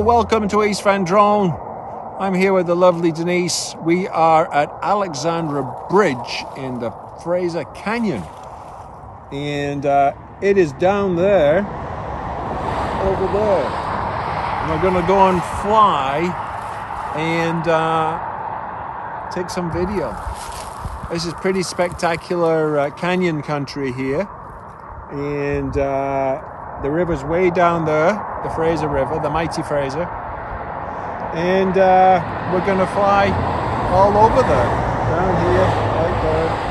welcome to East Van Drone. I'm here with the lovely Denise. We are at Alexandra Bridge in the Fraser Canyon. And it is down there, over there. And we're going to go and fly and take some video. This is pretty spectacular canyon country here. And the river's way down there, the Fraser River, the mighty Fraser. And we're going to fly all over there, down here, right there.